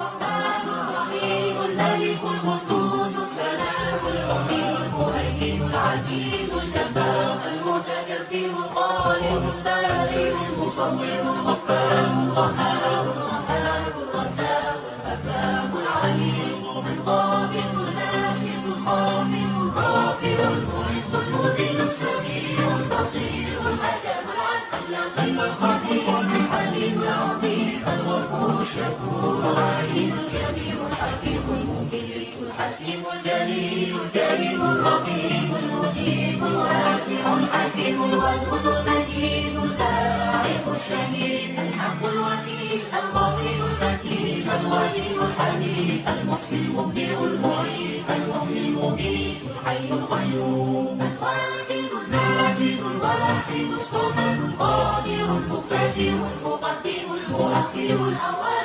الرحمن الرحيم الملك القدوس السلام المؤمن المهيمن العزيز الجبار المتكبر الخالق البارئ المصور الغفار القهار الرحمن الرزاق الفتاح العليم القابض الباسط الخافض الرافع المعز المذل السميع البصير الحكم العدل الخبير الحليم العظيم الغفور الشكور العليم الكبير الحفيظ المبين الحكيم الجليل الكريم الرقيب المجيب الواسع الحكيم الودود المجيد الباعث الشهيد الحق الوكيل القوي المتين الولي الحميد المحسن المبدع المعيد المحيي المميت الحي القيوم القادر الماجد الواحد الصمد القادر المقتدر المقدم المؤخر الأول